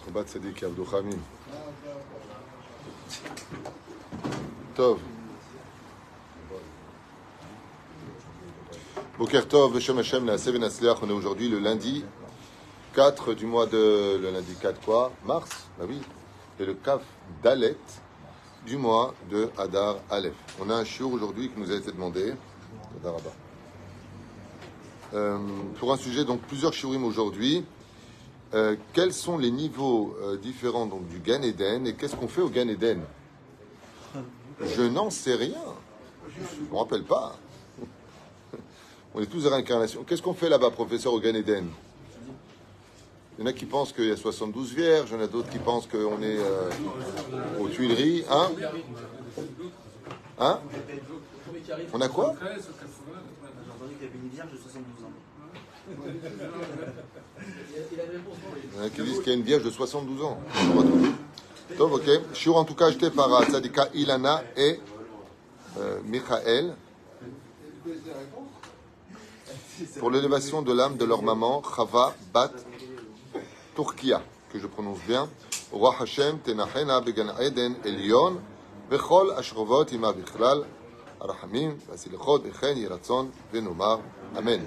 Shabbat Tzadik Avdo Chamim. Tov. Boker Tov, Beshem Hashem, Naaseh Venasliach. On est aujourd'hui le lundi 4 du mois de... Le lundi 4 quoi? Mars. Bah oui. Et le Kaf Dalet du mois de Hadar Aleph. On a un shiur aujourd'hui qui nous a été demandé. Pour un sujet, donc plusieurs shiurim aujourd'hui. Quels sont les niveaux différents donc, du Gan Eden et qu'est-ce qu'on fait au Gan Eden? Je n'en sais rien. Je ne me rappelle pas. On est tous des réincarnations. Qu'est-ce qu'on fait là-bas, professeur, au Gan Eden? Il y en a qui pensent qu'il y a 72 vierges, il y en a d'autres qui pensent qu'on est aux Tuileries. Hein? Hein? On a quoi? J'ai entendu qu'il y avait une vierge de 72 ans. Il y en a qui disent qu'il y a une vierge de 72 ans. Donc, ok. Shiur en tout cas acheté par Tzadika Ilana et Michael pour l'élévation de l'âme de leur maman Chava Bat Turkia, que je prononce bien. Roi Hashem Tenachena Began Eden Elion Bechol Ashrovot Ima Bichlal Arahamim Vasilichot Echen Yiratzon Venomar Amen.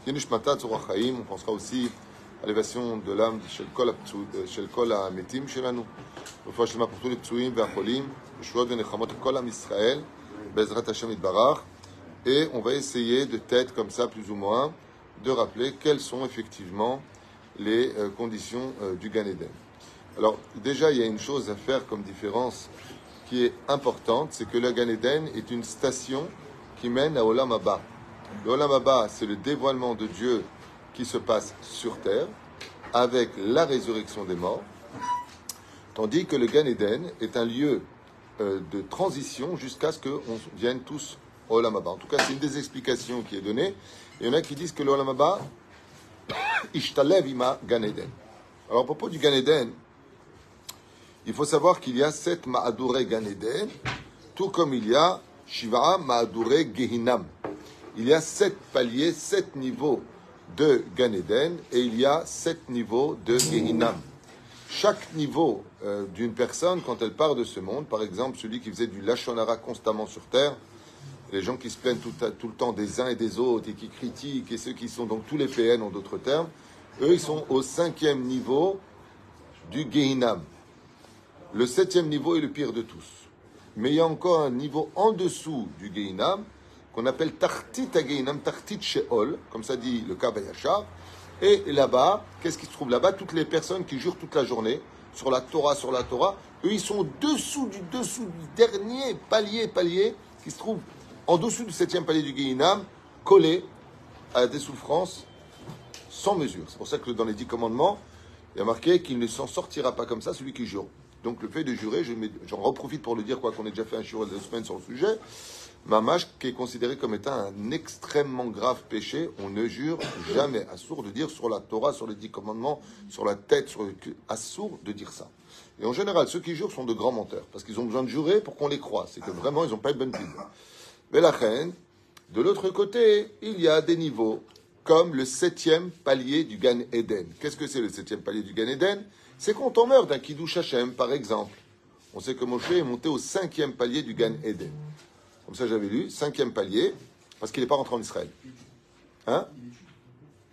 Yenishmata Tzorah Chaim. On pensera aussi à l'élévation de l'âme של כל המתים שלנו. רפואה שלמה pour tous les פצועים והחולים, ישועות ונחמות לכל עם ישראל, בעזרת השם יתברך. Et on va essayer de tête comme ça, plus ou moins, de rappeler quelles sont effectivement les conditions du Gan Eden. Alors, déjà, il y a une chose à faire comme différence qui est importante, c'est que le Gan Eden est une station qui mène à Olam Haba. Le Olam Haba, c'est le dévoilement de Dieu qui se passe sur terre avec la résurrection des morts, tandis que le Gan Eden est un lieu de transition jusqu'à ce qu'on vienne tous au Olam Haba. En tout cas, c'est une des explications qui est donnée. Il y en a qui disent que le Olam Haba Ishtalev ima Gan Eden. Alors, à propos du Gan Eden, il faut savoir qu'il y a 7 Ma'adurei Gan Eden, tout comme il y a Shiva Ma'adurei Gehinam. Il y a 7 paliers, 7 niveaux de Gan Eden et il y a 7 niveaux de Gehinam. Chaque niveau d'une personne, quand elle part de ce monde, par exemple celui qui faisait du Lashon Hara constamment sur terre, les gens qui se plaignent tout le temps des uns et des autres et qui critiquent, et ceux qui sont donc tous les PN en d'autres termes, eux ils sont au 5e niveau du Gehinam. Le 7e niveau est le pire de tous. Mais il y a encore un niveau en dessous du Gehinam qu'on appelle Tartit HaGehinam, Tartit Sheol, comme ça dit le Kav HaYashar. Et là-bas, qu'est-ce qui se trouve là-bas? Toutes les personnes qui jurent toute la journée sur la Torah, eux ils sont dessous du dernier palier qui se trouve en dessous du 7e palier du Gehinam, collés à des souffrances sans mesure. C'est pour ça que dans les 10 commandements, il y a marqué qu'il ne s'en sortira pas comme ça celui qui jure. Donc le fait de jurer, j'en reprofite pour le dire, quoi qu'on ait déjà fait un shiur de 2 semaines sur le sujet, Mamash, qui est considéré comme étant un extrêmement grave péché, on ne jure jamais. Assourd de dire sur la Torah, sur les 10 commandements, sur la tête, sur le cul. Assourd de dire ça. Et en général, ceux qui jurent sont de grands menteurs, parce qu'ils ont besoin de jurer pour qu'on les croie. C'est que vraiment, ils n'ont pas de bonne pile. Mais la reine, de l'autre côté, il y a des niveaux, comme le 7e palier du Gan Eden. Qu'est-ce que c'est le 7e palier du Gan Eden? C'est quand on meurt d'un Kiddush Hashem, par exemple. On sait que Moshe est monté au 5e palier du Gan Eden. Comme ça, j'avais lu, 5e palier, parce qu'il n'est pas rentré en Israël. Hein?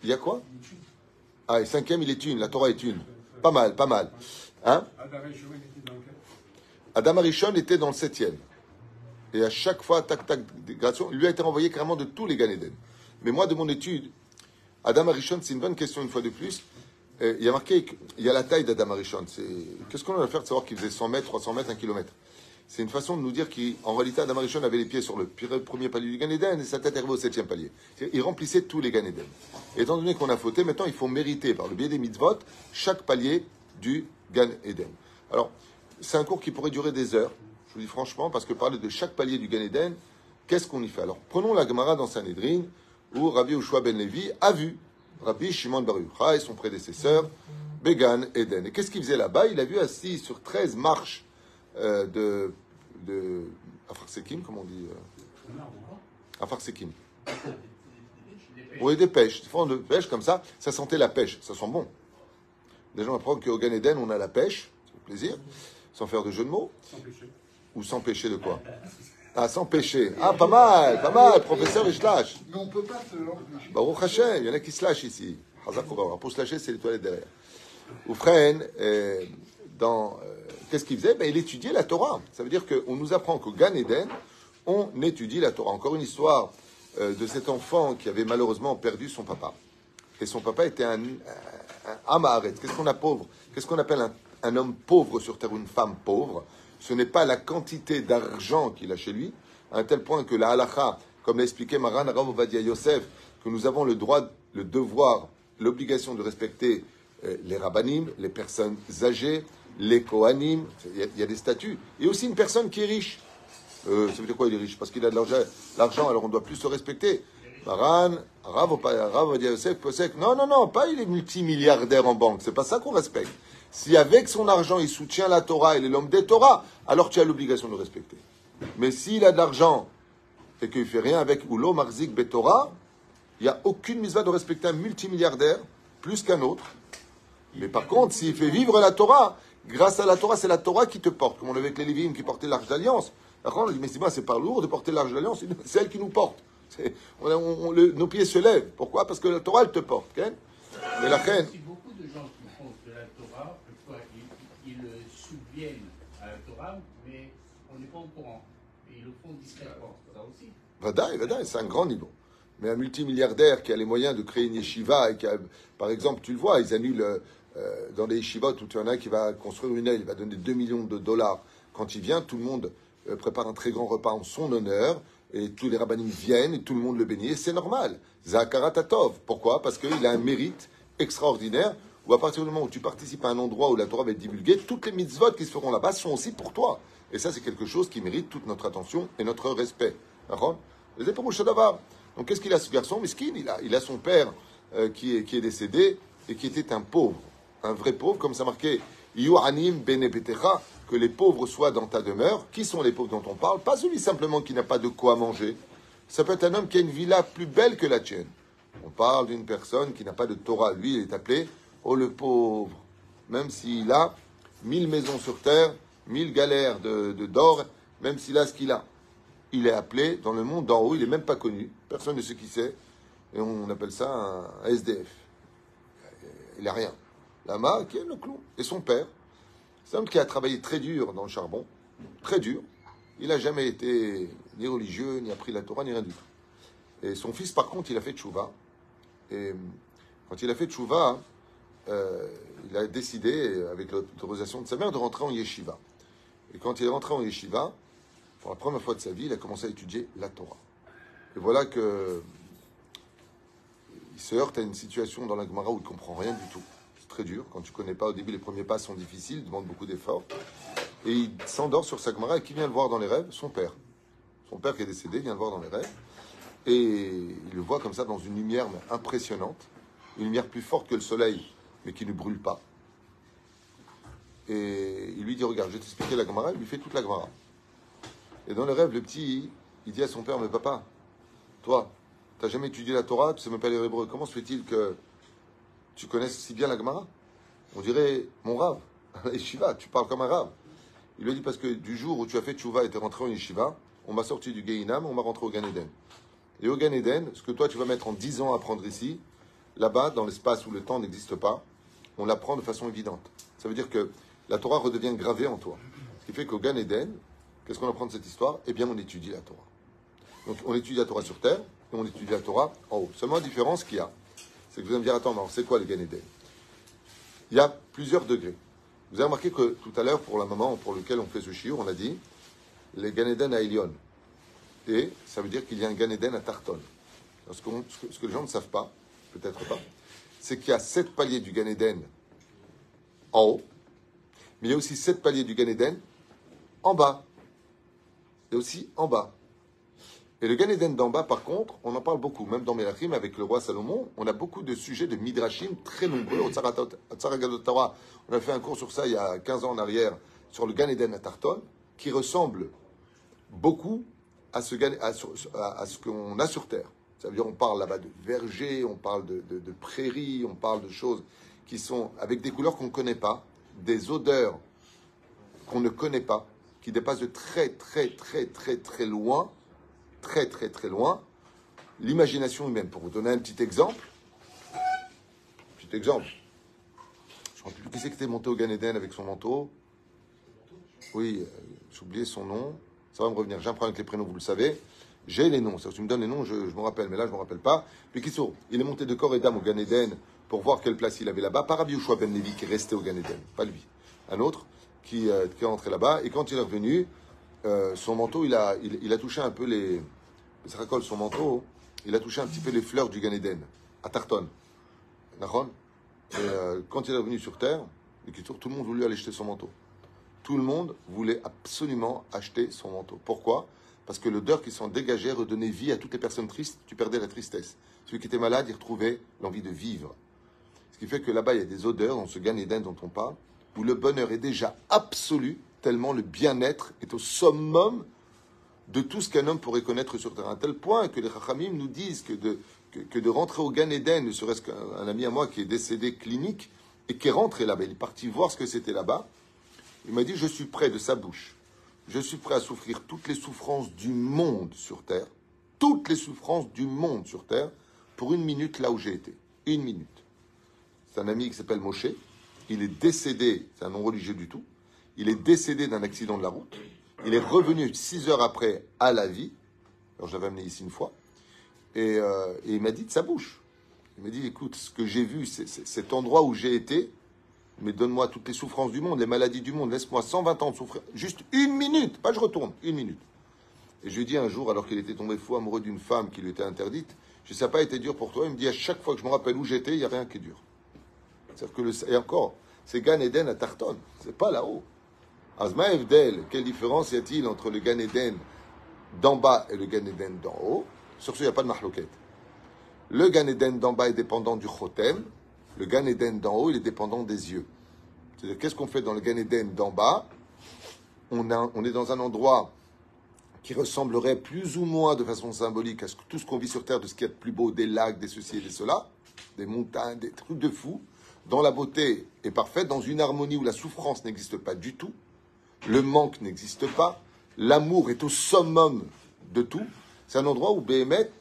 Il y a quoi? Ah, et 5e, il est une, la Torah est une. Pas mal. Hein? Adam Arishon était dans le 7e. Et à chaque fois, tac, dégradation, il lui a été renvoyé carrément de tous les Gan Eden. Mais moi, de mon étude, Adam Arishon, c'est une bonne question une fois de plus. Il y a marqué, il y a la taille d'Adam Arishon. Qu'est-ce qu'on a à faire de savoir qu'il faisait 100 mètres, 300 mètres, 1 kilomètre? C'est une façon de nous dire qu'en réalité, Adam Arishon avait les pieds sur le premier palier du Gan Eden et sa tête arrivait au 7e palier. Il remplissait tous les Gan Eden. Étant donné qu'on a fauté, maintenant il faut mériter par le biais des mitzvot chaque palier du Gan Eden. Alors, c'est un cours qui pourrait durer des heures, je vous dis franchement, parce que parler de chaque palier du Gan Eden, qu'est-ce qu'on y fait? Alors, prenons la Gemara dans Sanhedrin, où Rabbi Yehoshua ben Levi a vu Rabbi Shimon bar Yochai et son prédécesseur, Began Eden. Et qu'est-ce qu'il faisait là-bas? Il a vu assis sur 13 marches de Afarsekim, comment on dit Afarsekim. Oui, des pêches. Des fois, de pêche comme ça, ça sentait la pêche, ça sent bon. Des gens apprennent qu'au Gan Eden, on a la pêche, c'est le plaisir, sans faire de jeu de mots. Sans péché. Ou sans péché de quoi? Ah, sans péché. Ah, pas mal, professeur, il se lâche. Mais on ne peut pas se l'empêcher. Baruch Hashem, il y en a qui se lâchent ici. Pour se lâcher, c'est les toilettes derrière. Oufren, qu'est-ce qu'il faisait? Il étudiait la Torah. Ça veut dire qu'on nous apprend qu'au Gan Eden, on étudie la Torah. Encore une histoire de cet enfant qui avait malheureusement perdu son papa. Et son papa était un Amaharet. Qu'est-ce qu'on appelle un homme pauvre sur terre, une femme pauvre? Ce n'est pas la quantité d'argent qu'il a chez lui, à un tel point que la halakha, comme l'a expliqué Maran Rav Ovadia Yosef, que nous avons le droit, le devoir, l'obligation de respecter les rabbanim, les personnes âgées, les kohanim, il y a des statuts, et aussi une personne qui est riche. Ça veut dire quoi, il est riche? Parce qu'il a de l'argent, alors on doit plus se respecter. Maran, Rav Ovadia Yosef, Posek, non, pas il est multimilliardaire en banque, c'est pas ça qu'on respecte. Si avec son argent il soutient la Torah, il est l'homme des Torah, alors tu as l'obligation de le respecter. Mais s'il a de l'argent et qu'il ne fait rien avec Ulo Marzik Betorah, il n'y a aucune mitzvah de respecter un multimilliardaire plus qu'un autre. Mais par contre, s'il fait vivre la Torah, grâce à la Torah, c'est la Torah qui te porte, comme on avait avec les Lévim qui portaient l'Arche d'Alliance. Après, on dit, mais c'est pas lourd de porter l'Arche d'Alliance, c'est elle qui nous porte. Nos pieds se lèvent. Pourquoi? Parce que la Torah, elle te porte. Okay? Mais la reine. Beaucoup de gens qui font de la Torah, parfois, ils subviennent à la Torah, mais on n'est pas au courant. Et ils le font discrètement, ça aussi. Vadaï, c'est un grand niveau. Mais un multimilliardaire qui a les moyens de créer une yeshiva, et qui a, par exemple, tu le vois, ils annulent dans les yeshivot où il y en a qui va construire une aile, il va donner 2 millions de dollars. Quand il vient, tout le monde prépare un très grand repas en son honneur, et tous les rabbinim viennent, et tout le monde le bénit, et c'est normal. Zakarat Tatov. Pourquoi? Parce qu'il a un mérite extraordinaire, où à partir du moment où tu participes à un endroit où la Torah va être divulguée, toutes les mitzvot qui se feront là-bas sont aussi pour toi. Et ça, c'est quelque chose qui mérite toute notre attention et notre respect. D'accord? Donc, qu'est-ce qu'il a, ce garçon? Miskin, il a son père qui est décédé et qui était un pauvre. Un vrai pauvre, comme ça marquait Yohanim bene betecha, que les pauvres soient dans ta demeure. Qui sont les pauvres dont on parle? Pas celui simplement qui n'a pas de quoi manger. Ça peut être un homme qui a une villa plus belle que la tienne. On parle d'une personne qui n'a pas de Torah. Lui, il est appelé le pauvre. Même s'il a 1000 maisons sur terre, 1000 galères d'or, même s'il a ce qu'il a. Il est appelé dans le monde d'en haut, il n'est même pas connu. Personne ne sait qui c'est. Et on appelle ça un SDF. Il n'a rien. Lama, qui est le clou. Et son père, c'est un homme qui a travaillé très dur dans le charbon. Très dur. Il n'a jamais été ni religieux, ni appris la Torah, ni rien du tout. Et son fils, par contre, il a fait tchouva. Et quand il a fait tchouva, il a décidé, avec l'autorisation de sa mère, de rentrer en yeshiva. Et quand il est rentré en yeshiva, pour la première fois de sa vie, il a commencé à étudier la Torah. Et voilà que il se heurte à une situation dans la Gemara où il ne comprend rien du tout. C'est très dur. Quand tu ne connais pas, au début, les premiers pas sont difficiles, demandent beaucoup d'efforts. Et il s'endort sur sa Gemara. Et qui vient le voir dans les rêves? Son père. Son père qui est décédé vient le voir dans les rêves. Et il le voit comme ça dans une lumière impressionnante. Une lumière plus forte que le soleil, mais qui ne brûle pas. Et il lui dit, regarde, je vais t'expliquer la Gemara. Il lui fait toute la Gemara. Et dans le rêve, le petit, il dit à son père, mais papa, toi, tu n'as jamais étudié la Torah, tu ne sais même pas lire l'hébreu. Comment se fait-il que tu connaisses si bien la Gemara? On dirait, mon Rav, Yeshiva, tu parles comme un Rav. Il lui dit, parce que du jour où tu as fait Tchouva et tu es rentré en Yeshiva, on m'a sorti du Gehinam, on m'a rentré au Gan Eden. Et au Gan Eden, ce que toi tu vas mettre en 10 ans à apprendre ici, là-bas, dans l'espace où le temps n'existe pas, on l'apprend de façon évidente. Ça veut dire que la Torah redevient gravée en toi. Ce qui fait qu'au Gan Eden, qu'est-ce qu'on apprend de cette histoire? Eh bien, on étudie la Torah. Donc, on étudie la Torah sur terre et on étudie la Torah en haut. Seulement, la différence qu'il y a, c'est que vous allez me dire, attends, c'est quoi le Gan Eden? Il y a plusieurs degrés. Vous avez remarqué que tout à l'heure, pour la moment pour lequel on fait ce shiur, on a dit les Gan Eden à Elion. Et ça veut dire qu'il y a un Gan Eden à Tarton. Alors, ce que les gens ne savent pas, peut-être pas, c'est qu'il y a 7 paliers du Gan Eden en haut, mais il y a aussi 7 paliers du Gan Eden en bas. Et aussi en bas. Et le Gan Eden d'en bas, par contre, on en parle beaucoup. Même dans Melachim, avec le roi Salomon, on a beaucoup de sujets de Midrashim très nombreux. Au Tzar Gadol Torah, on a fait un cours sur ça il y a 15 ans en arrière, sur le Gan Eden à Tarton, qui ressemble beaucoup à ce qu'on a sur Terre. Ça veut dire on parle là-bas de vergers, on parle de prairies, on parle de choses qui sont avec des couleurs qu'on ne connaît pas, des odeurs qu'on ne connaît pas, qui dépassent de très loin, très loin, l'imagination humaine. Pour vous donner un petit exemple, je ne me rappelle plus qui c'est qui était monté au Gan Eden avec son manteau. Oui, j'ai oublié son nom. Ça va me revenir. J'ai un problème avec les prénoms, vous le savez. J'ai les noms. Si tu me donnes les noms, je me rappelle. Mais là, je ne me rappelle pas. Puis Kissour, il est monté de corps et d'âme au Gan Eden pour voir quelle place il avait là-bas. Pas Rabbi Yoshua ben Levi qui est resté au Gan Eden. Pas lui. Un autre qui est rentré là-bas. Et quand il est revenu, son manteau, il a touché un peu les... Ça racole son manteau. Il a touché un petit peu les fleurs du Gan Eden. À Tarton. D'accord ? Et quand il est revenu sur Terre, tout le monde voulait aller acheter son manteau. Tout le monde voulait absolument acheter son manteau. Pourquoi ? Parce que l'odeur qui s'en dégageait redonnait vie à toutes les personnes tristes. Tu perdais la tristesse. Celui qui était malade, il retrouvait l'envie de vivre. Ce qui fait que là-bas, il y a des odeurs dans ce Gan Eden dont on parle, où le bonheur est déjà absolu, tellement le bien-être est au summum de tout ce qu'un homme pourrait connaître sur Terre. À tel point que les Chachamim nous disent que de rentrer au Gan Eden, ne serait-ce qu'un ami à moi qui est décédé clinique et qui est rentré là-bas, il est parti voir ce que c'était là-bas. Il m'a dit, je suis prêt de sa bouche. Je suis prêt à souffrir toutes les souffrances du monde sur Terre, toutes les souffrances du monde sur Terre, pour 1 minute là où j'ai été. 1 minute. C'est un ami qui s'appelle Moshe. Il est décédé, c'est un non-religieux du tout, il est décédé d'un accident de la route. Il est revenu 6 heures après à la vie. Alors je l'avais amené ici une fois. Et il m'a dit de sa bouche. Il m'a dit, écoute, ce que j'ai vu, c'est cet endroit où j'ai été, mais donne-moi toutes les souffrances du monde, les maladies du monde, laisse-moi 120 ans de souffrir. Juste 1 minute, pas je retourne, 1 minute. Et je lui ai dit un jour, alors qu'il était tombé fou amoureux d'une femme qui lui était interdite, je sais, ça n'a pas été dur pour toi. Il me dit, à chaque fois que je me rappelle où j'étais, il n'y a rien qui est dur. C'est-à-dire que, et encore, c'est Gan Eden à Tarton, c'est pas là-haut. Azma Evdel, quelle différence y a-t-il entre le Gan Eden d'en bas et le Gan Eden d'en haut? Sur ce, il n'y a pas de mahloket. Le Gan Eden d'en bas est dépendant du Chotem. Le Gan Eden d'en haut, il est dépendant des yeux. C'est-à-dire, qu'est-ce qu'on fait dans le Gan Eden d'en bas? On est dans un endroit qui ressemblerait plus ou moins de façon symbolique à tout ce qu'on vit sur Terre, de ce qu'il y a de plus beau, des lacs, des ceci et des cela, des montagnes, des trucs de fou. Dans la beauté est parfaite, dans une harmonie où la souffrance n'existe pas du tout, le manque n'existe pas, l'amour est au summum de tout. C'est un endroit où Behemet,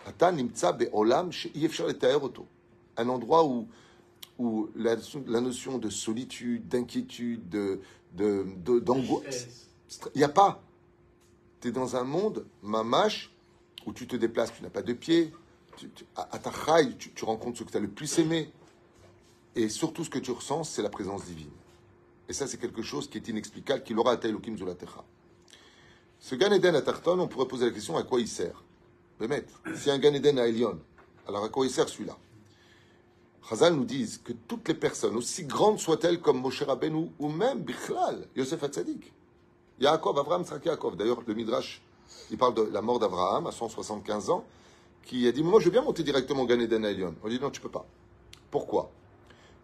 Ata Nimtsa Be'olam She'yefshar Letaer Oto. Un endroit où la notion de solitude, d'inquiétude, d'angoisse, il n'y a pas. Tu es dans un monde, mamash, où tu te déplaces, tu n'as pas de pied, à ta chaille, tu rencontres ce que tu as le plus aimé. Et surtout, ce que tu ressens, c'est la présence divine. Et ça, c'est quelque chose qui est inexplicable, qui l'aura à Elohim Zulatecha. Ce Gan Eden à Tarton, on pourrait poser la question, à quoi il sert? Bémet, c'est un Gan Eden à Elion. Alors, à quoi il sert celui-là? Chazal nous disent que toutes les personnes, aussi grandes soient-elles comme Moshe Rabbeinu ou même Bichlal, Yosef Hatzadik, Yaakov, Avraham, Tzrak Yaakov. D'ailleurs, le Midrash, il parle de la mort d'Avraham à 175 ans, qui a dit, moi je veux bien monter directement au Gan Eden à Elion. On dit, non, tu peux pas. Pourquoi?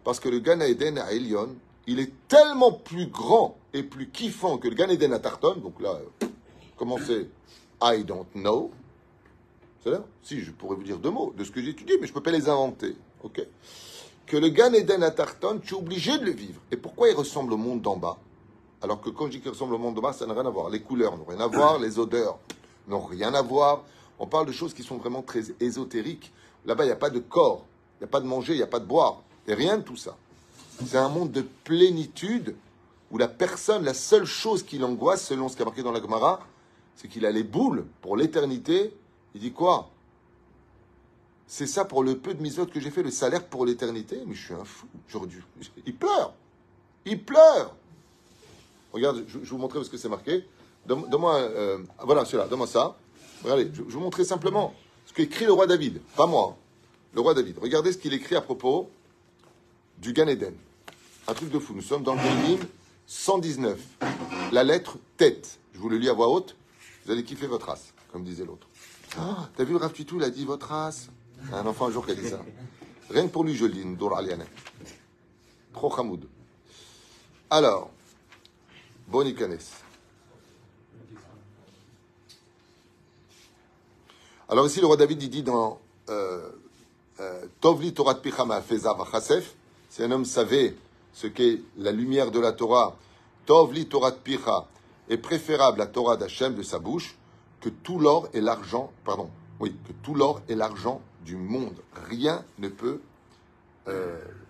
Parce que le Gan Eden à Elion, il est tellement plus grand et plus kiffant que le Gan Eden à Tarton. Donc là, comment c'est? I don't know. C'est là? Si, je pourrais vous dire 2 mots de ce que j'ai étudié, mais je ne peux pas les inventer. Ok? Que le Gan Eden à Tarton, tu es obligé de le vivre. Et pourquoi il ressemble au monde d'en bas? Alors que quand je dis qu'il ressemble au monde d'en bas, ça n'a rien à voir. Les couleurs n'ont rien à voir, les odeurs n'ont rien à voir. On parle de choses qui sont vraiment très ésotériques. Là-bas, il n'y a pas de corps, il n'y a pas de manger, il n'y a pas de boire. Et rien de tout ça. C'est un monde de plénitude où la personne, la seule chose qui l'angoisse, selon ce qui est marqué dans la Gemara, c'est qu'il a les boules pour l'éternité. Il dit quoi? C'est ça pour le peu de misot que j'ai fait, le salaire pour l'éternité? Mais je suis un fou. Il pleure. Il pleure. Regarde, je vais vous montrer ce que c'est marqué. Donne-moi, voilà, celui-là, donne-moi ça. Regardez, je vais vous montrer simplement ce qu'écrit le roi David. Pas moi. Le roi David. Regardez ce qu'il écrit à propos du Gan Eden. Un truc de fou. Nous sommes dans le Télim 119. La lettre tête. Je vous le lis à voix haute. Vous allez kiffer votre race, comme disait l'autre. Ah, t'as vu le Rav Tutu, il a dit votre race. Un enfant un jour qui a dit ça. Rien que pour lui, je le dis, Ndour Aliane. Trop Hamoud. Alors, Bonikanes. Alors ici, le roi David, il dit dans Tovli Torat Pichama Feza Vachasef, si un homme savait ce qu'est la lumière de la Torah, Tov li Torah picha, est préférable à Torah d'Hachem de sa bouche que tout l'or et l'argent, que tout l'or et l'argent du monde. Rien ne peut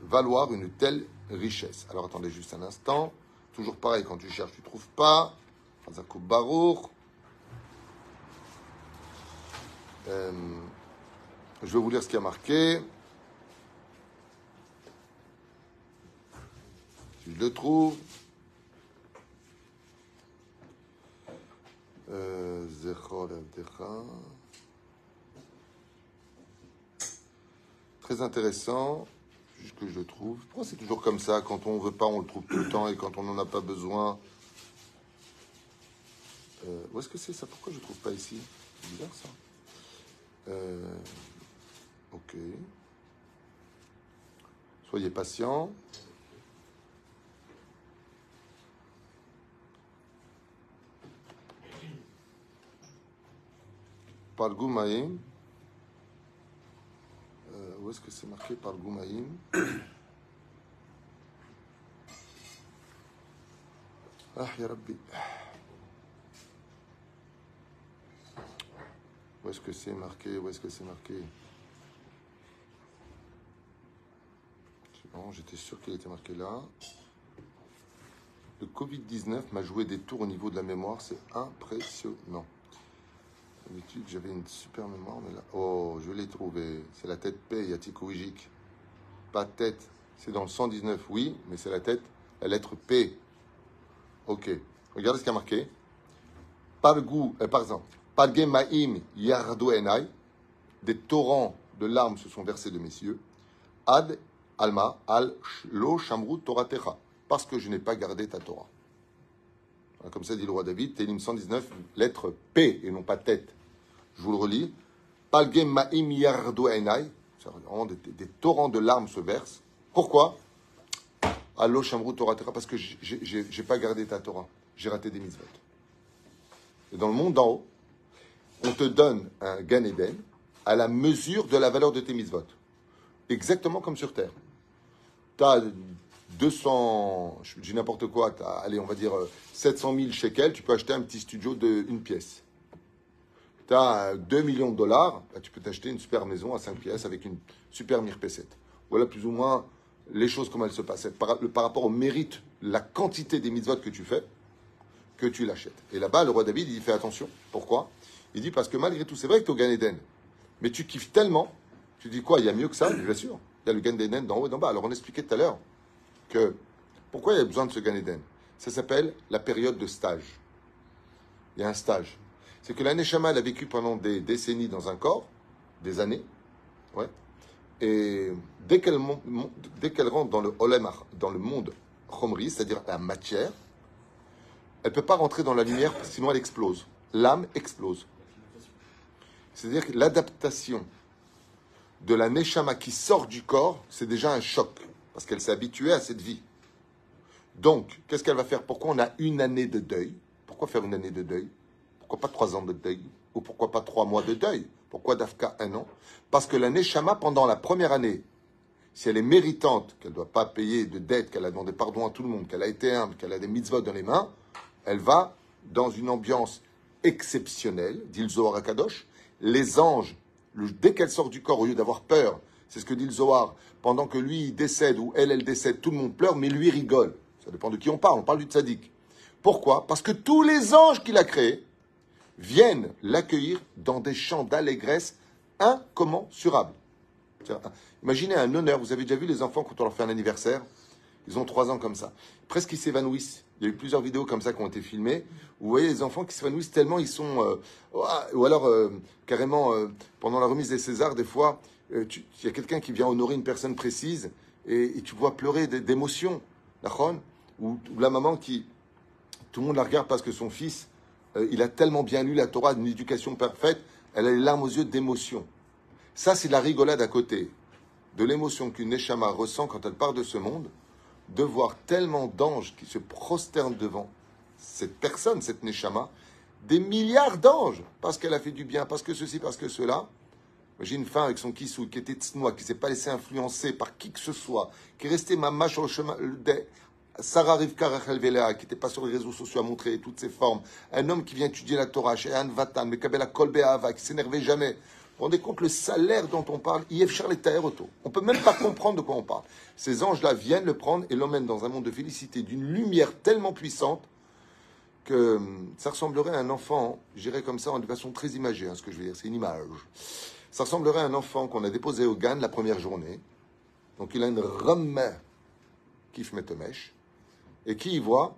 valoir une telle richesse. Alors attendez juste un instant. Toujours pareil, quand tu cherches, tu ne trouves pas. Chazakou Baruch. Je vais vous lire ce qui a marqué. Si je le trouve. Très intéressant. Juste que je le trouve. Pourquoi c'est toujours comme ça? Quand on ne veut pas, on le trouve tout le temps. Et quand on n'en a pas besoin... où est-ce que c'est ça? Pourquoi je ne trouve pas ici? C'est bizarre ça. Ok. Soyez patient. Par Goumaïm. Où est-ce que c'est marqué par Goumaïm? Ah, ya Rabbi. Où est-ce que c'est marqué? Où est-ce que c'est marqué? Bon, j'étais sûr qu'il était marqué là. Le Covid-19 m'a joué des tours au niveau de la mémoire. C'est impressionnant. D'habitude, j'avais une super mémoire, mais là... Oh, je l'ai trouvé. C'est la tête P, Yatikouijik. Pas tête. C'est dans le 119, oui, mais c'est la tête, la lettre P. Ok. Regardez ce qu'il y a marqué. Par exemple, Parge Maïm Yardo Enai, des torrents de larmes se sont versés de mes yeux. Ad Alma Al Lo Shamru Torah Techa, parce que je n'ai pas gardé ta Torah. Comme ça dit le roi David, Télim 119, lettre P et non pas tête. Je vous le relis. Palgem Ma'im Yardo Enai, des torrents de larmes se versent. Pourquoi? Allo Shamru Torah Techa, parce que j'ai pas gardé ta Torah. J'ai raté des mitzvot. Et dans le monde d'en haut, on te donne un Gan Eden à la mesure de la valeur de tes mitzvot. Exactement comme sur Terre. Tu as 200, je dis n'importe quoi, tu as, allez, on va dire 700 000 shekels, tu peux acheter un petit studio de une pièce. Tu as 2 millions de dollars, bah, tu peux t'acheter une super maison à 5 pièces avec une super mirpessette. Voilà plus ou moins les choses comme elles se passent. Par rapport au mérite, la quantité des mitzvot que tu fais, que tu l'achètes. Et là-bas, le roi David, il fait attention. Pourquoi? Il dit parce que malgré tout, c'est vrai que tu es au Gan Eden, mais tu kiffes tellement, tu dis quoi, il y a mieux que ça? Bien sûr, il y a le Gan Eden d'en haut et d'en bas. Alors on expliquait tout à l'heure que pourquoi il y a besoin de ce Gan Eden? Ça s'appelle la période de stage. Il y a un stage. C'est que la Neshama, elle a vécu pendant des décennies dans un corps, des années, ouais. Et dès qu'elle rentre dans le Olem, dans le monde Chomri, c'est-à-dire la matière, elle ne peut pas rentrer dans la lumière, sinon elle explose. L'âme explose. C'est-à-dire que l'adaptation de la Neshama qui sort du corps, c'est déjà un choc, parce qu'elle s'est habituée à cette vie. Donc, qu'est-ce qu'elle va faire? Pourquoi on a une année de deuil? Pourquoi faire une année de deuil? Pourquoi pas 3 ans de deuil? Ou pourquoi pas 3 mois de deuil? Pourquoi d'Afka 1 an? Parce que la Neshama, pendant la première année, si elle est méritante, qu'elle ne doit pas payer de dette, qu'elle a demandé pardon à tout le monde, qu'elle a été humble, qu'elle a des mitzvot dans les mains, elle va dans une ambiance exceptionnelle, dit le Zohar Akadosh. Les anges, dès qu'elle sort du corps, au lieu d'avoir peur, c'est ce que dit le Zohar, pendant que lui il décède ou elle décède, tout le monde pleure, mais lui rigole. Ça dépend de qui on parle du tzaddik. Pourquoi? Parce que tous les anges qu'il a créés viennent l'accueillir dans des chants d'allégresse incommensurables. Imaginez un honneur, vous avez déjà vu les enfants quand on leur fait un anniversaire, ils ont 3 ans comme ça, presque ils s'évanouissent. Il y a eu plusieurs vidéos comme ça qui ont été filmées, où vous voyez les enfants qui s'évanouissent tellement ils sont... ou alors, carrément, pendant la remise des Césars, des fois, il y a quelqu'un qui vient honorer une personne précise, et tu vois pleurer d'émotion, ou la maman qui... Tout le monde la regarde parce que son fils, il a tellement bien lu la Torah, d'une éducation parfaite, elle a les larmes aux yeux d'émotion. Ça, c'est la rigolade à côté de l'émotion qu'une Neshama ressent quand elle part de ce monde, de voir tellement d'anges qui se prosternent devant cette personne, cette Neshama, des milliards d'anges, parce qu'elle a fait du bien, parce que ceci, parce que cela. Imagine une femme avec son kissou, qui était tsnoua, qui ne s'est pas laissé influencer par qui que ce soit, qui est restée maman sur le chemin. Sarah Rivka Rachel Velea, qui n'était pas sur les réseaux sociaux à montrer toutes ses formes. Un homme qui vient étudier la Torah, chez Anne Vatan, Mekabela Kolbe Ava, qui s'énervait jamais. Vous vous rendez compte le salaire dont on parle? Yves Charles Taeroto. On ne peut même pas comprendre de quoi on parle. Ces anges-là viennent le prendre et l'emmènent dans un monde de félicité, d'une lumière tellement puissante que ça ressemblerait à un enfant, je dirais comme ça, de façon très imagée, ce que je veux dire, c'est une image. Ça ressemblerait à un enfant qu'on a déposé au GAN la première journée. Donc il a une rame qui fait mèche. Et qui y voit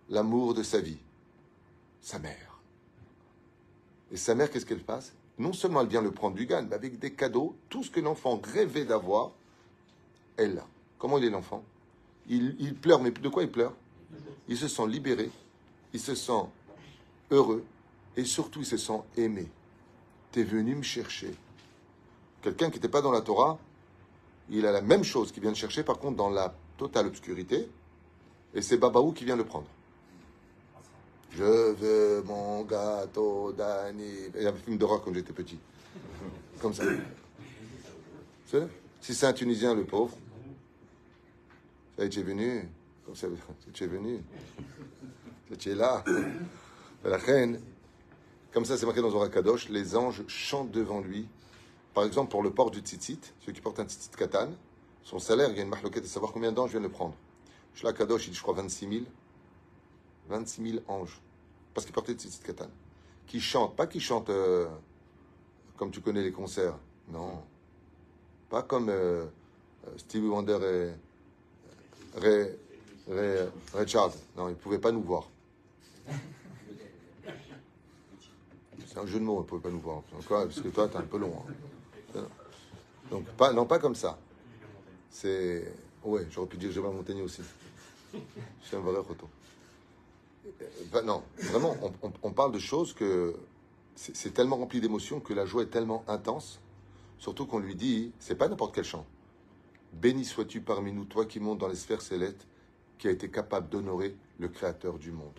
l'amour de sa vie? Sa mère. Et sa mère, qu'est-ce qu'elle passe? Non seulement elle vient le prendre du GAN, mais avec des cadeaux, tout ce que l'enfant rêvait d'avoir, elle l'a. Comment il est l'enfant? Il pleure, mais de quoi il pleure? Il se sent libéré, il se sent heureux, et surtout il se sent aimé. T'es venu me chercher. Quelqu'un qui n'était pas dans la Torah, il a la même chose qu'il vient de chercher, par contre dans la totale obscurité, et c'est Babaou qui vient le prendre. Je veux mon gâteau d'anniversaire. Il y avait un film d'horreur quand j'étais petit. Comme ça. Si c'est un Tunisien, le pauvre, ça y est, tu es venu. Comme ça, tu es venu. Tu es là. La reine. Comme ça, c'est marqué dans Zohar Kadosh, les anges chantent devant lui. Par exemple, pour le port du tzitzit, ceux qui portent un tzitzit katan, son salaire, il y a une marloquette de savoir combien d'anges viennent le prendre. Shla Kadosh, il dit, je crois, 26 000. 26 000 anges. Parce qu'ils portaient tzitzit katan. Qui chantent, pas qui chantent comme tu connais les concerts. Non. Pas comme Stevie Wonder et Ray Charles. Non, ils ne pouvaient pas nous voir. C'est un jeu de mots, ils ne pouvaient pas nous voir. Parce que toi, tu es un peu long. Hein. Donc, pas comme ça. C'est... Ouais, j'aurais pu dire Gérard Montagnier aussi. C'est un vrai retour. Non, vraiment, on parle de choses que c'est tellement rempli d'émotions que la joie est tellement intense, surtout qu'on lui dit, c'est pas n'importe quel chant. Béni sois-tu parmi nous, toi qui montes dans les sphères célestes, qui a été capable d'honorer le Créateur du monde.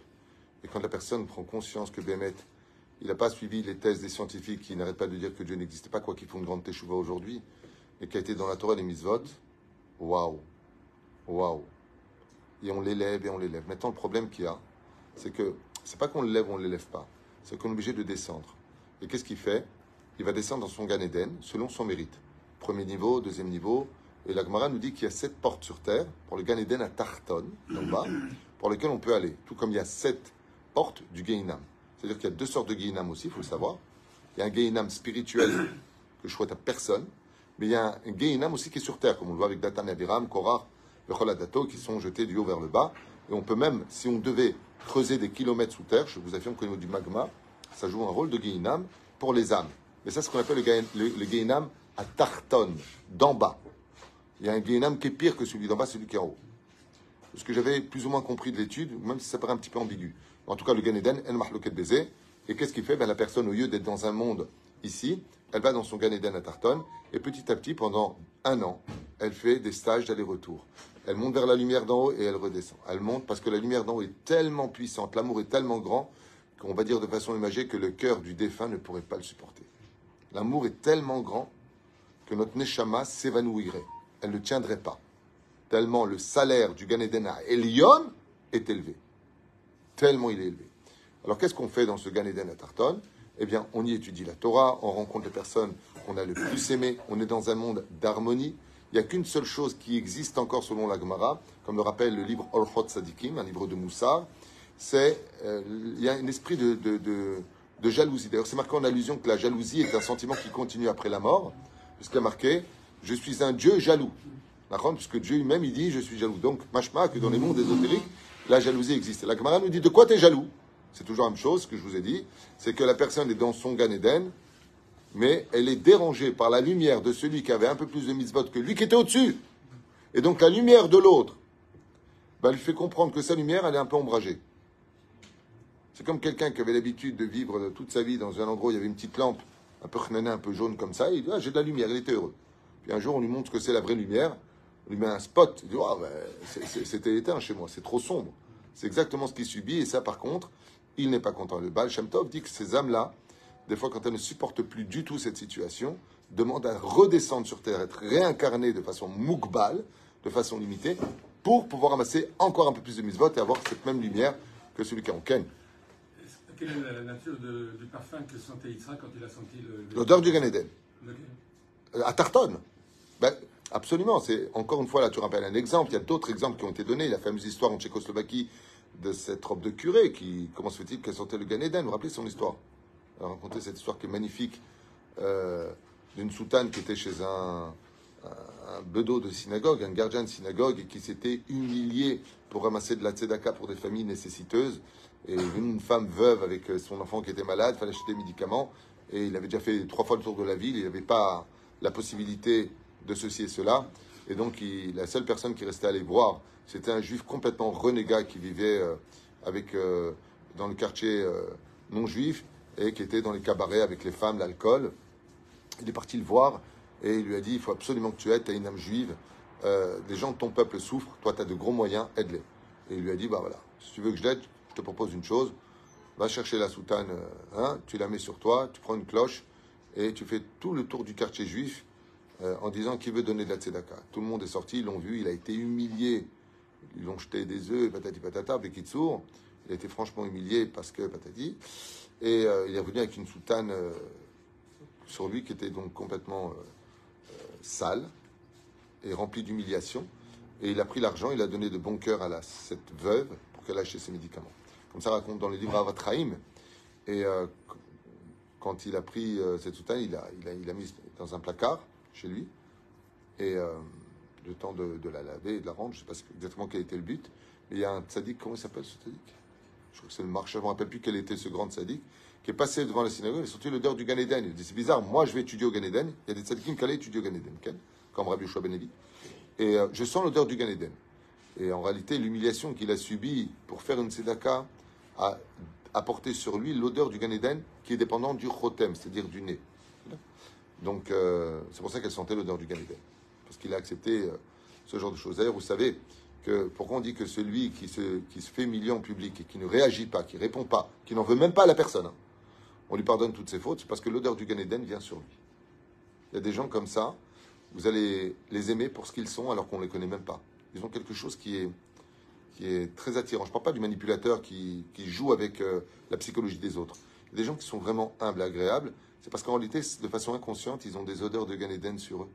Et quand la personne prend conscience que Bémet, il n'a pas suivi les thèses des scientifiques qui n'arrêtent pas de dire que Dieu n'existait pas, quoi qu'ils font une grande teshuva aujourd'hui, mais qui a été dans la Torah et les mitzvot, waouh, waouh. Et on l'élève et on l'élève. Maintenant, le problème qu'il y a, c'est que c'est pas qu'on le lève ou on ne l'élève pas, c'est qu'on est obligé de descendre. Et qu'est-ce qu'il fait? Il va descendre dans son Gan Eden selon son mérite. Premier niveau, deuxième niveau. Et la Gemara nous dit qu'il y a 7 portes sur terre pour le Gan Eden à Tarton, en bas, pour lesquelles on peut aller. Tout comme il y a 7 portes du Gehinam. C'est-à-dire qu'il y a 2 sortes de Gehinam aussi, il faut le savoir. Il y a un Gehinam spirituel que je souhaite à personne, mais il y a un Gehinam aussi qui est sur terre, comme on le voit avec Datan, Abiram, Korah, Bechol Adato, qui sont jetés du haut vers le bas. Et on peut même, si on devait creuser des kilomètres sous terre, je vous affirme qu'au niveau du magma, ça joue un rôle de Gehinam pour les âmes. Mais ça, c'est ce qu'on appelle le Gehinam à Tarton, d'en bas. Il y a un Gehinam qui est pire que celui d'en bas, celui qui est en haut. Ce que j'avais plus ou moins compris de l'étude, même si ça paraît un petit peu ambigu. En tout cas, le Gan Eden, El Mahloket Bézé. Et qu'est-ce qu'il fait? La personne, au lieu d'être dans un monde ici, elle va dans son Gan Eden à Tarton, et petit à petit, pendant 1 an, elle fait des stages d'aller-retour. Elle monte vers la lumière d'en haut et elle redescend. Elle monte parce que la lumière d'en haut est tellement puissante, l'amour est tellement grand, qu'on va dire de façon imagée que le cœur du défunt ne pourrait pas le supporter. L'amour est tellement grand que notre Neshama s'évanouirait. Elle ne tiendrait pas. Tellement le salaire du Gan Eden à Elion est élevé. Tellement il est élevé. Alors qu'est-ce qu'on fait dans ce Gan Eden à Tarton? Eh bien, on y étudie la Torah, on rencontre les personnes qu'on a le plus aimées, on est dans un monde d'harmonie. Il n'y a qu'une seule chose qui existe encore selon la Gemara, comme le rappelle le livre Orchot Sadikim, un livre de Moussar, c'est il y a un esprit de jalousie. D'ailleurs, c'est marqué en allusion que la jalousie est un sentiment qui continue après la mort, puisqu'il y a marqué « Je suis un Dieu jaloux ». Puisque Dieu lui-même, il dit « Je suis jaloux ». Donc, machma, que dans les mondes ésotériques, la jalousie existe. Et la Gemara nous dit « De quoi tu es jaloux ?» C'est toujours la même chose, ce que je vous ai dit, c'est que la personne est dans son Gan Eden, mais elle est dérangée par la lumière de celui qui avait un peu plus de mitzvot que lui qui était au-dessus. Et donc la lumière de l'autre, lui fait comprendre que sa lumière, elle est un peu ombragée. C'est comme quelqu'un qui avait l'habitude de vivre toute sa vie dans un endroit où il y avait une petite lampe, un peu chnana, un peu jaune comme ça, et il dit « Ah, j'ai de la lumière », il était heureux. Puis un jour, on lui montre que c'est la vraie lumière, on lui met un spot, il dit « Ah, c'était éteint chez moi, c'est trop sombre ». C'est exactement ce qu'il subit, et ça, par contre, il n'est pas content. Le Baal Shem Tov dit que ces âmes-là, des fois, quand elles ne supportent plus du tout cette situation, demande à redescendre sur terre, être réincarné de façon mukbal, de façon limitée, pour pouvoir amasser encore un peu plus de mitzvot et avoir cette même lumière que celui qui est en Ken. Quelle est la nature du parfum que sentait Yitzhak quand il a senti L'odeur du Gan Eden. Lequel? À Tarton. Ben, absolument. C'est, encore une fois, là, tu rappelles un exemple. Il y a d'autres exemples qui ont été donnés. La fameuse histoire en Tchécoslovaquie de cette robe de curé qui, comment se fait-il qu'elle sentait le Gan Eden? Vous vous rappelez son histoire? Elle a raconté cette histoire qui est magnifique d'une soutane qui était chez un bedeau de synagogue, un gardien de synagogue, et qui s'était humilié pour ramasser de la tzedaka pour des familles nécessiteuses. Et une femme veuve avec son enfant qui était malade, il fallait acheter des médicaments, et il avait déjà fait 3 fois le tour de la ville, il n'avait pas la possibilité de ceci et cela. Et donc, la seule personne qui restait à aller voir, c'était un juif complètement renégat qui vivait dans le quartier non juif, et qui était dans les cabarets avec les femmes, l'alcool. Il est parti le voir, et il lui a dit, il faut absolument que tu aides, tu as une âme juive, des gens de ton peuple souffrent, toi tu as de gros moyens, aide-les. Et il lui a dit, bah voilà, si tu veux que je l'aide, je te propose une chose, va chercher la soutane, tu la mets sur toi, tu prends une cloche, et tu fais tout le tour du quartier juif, en disant qui veut donner de la tzedaka. Tout le monde est sorti, ils l'ont vu, il a été humilié, ils l'ont jeté des œufs, patati patata, Bekitsour, il a été franchement humilié parce que patati, et il est revenu avec une soutane sur lui qui était donc complètement sale et remplie d'humiliation. Et il a pris l'argent, il a donné de bon cœur à cette veuve pour qu'elle achète ses médicaments. Comme ça raconte dans le livre Avatraïm. Et quand il a pris cette soutane, il a mis dans un placard chez lui. Et le temps de la laver et de la rendre, je ne sais pas exactement quel était le but. Mais il y a un tzaddik, comment il s'appelle ce tzaddik? Je crois que c'est le marchand, je ne me rappelle plus quel était ce grand tzaddik, qui est passé devant la synagogue et sorti l'odeur du Gan Eden. Il dit, c'est bizarre, moi je vais étudier au Gan Eden. Il y a des tzaddikim qui allaient étudier au Gan Eden, comme Rabbi Yoshua ben Levi. Et je sens l'odeur du Gan Eden. Et en réalité, l'humiliation qu'il a subie pour faire une tzedaka a apporté sur lui l'odeur du Gan Eden qui est dépendante du chotem, c'est-à-dire du nez. Donc c'est pour ça qu'elle sentait l'odeur du Gan Eden. Parce qu'il a accepté ce genre de choses. D'ailleurs, vous savez que pourquoi on dit que celui qui se fait humilier en public et qui ne réagit pas, qui ne répond pas, qui n'en veut même pas à la personne, hein, on lui pardonne toutes ses fautes, c'est parce que l'odeur du Gan Eden vient sur lui. Il y a des gens comme ça, vous allez les aimer pour ce qu'ils sont alors qu'on ne les connaît même pas. Ils ont quelque chose qui est très attirant. Je ne parle pas du manipulateur qui joue avec la psychologie des autres. Il y a des gens qui sont vraiment humbles, agréables. C'est parce qu'en réalité, de façon inconsciente, ils ont des odeurs de Gan Eden sur eux.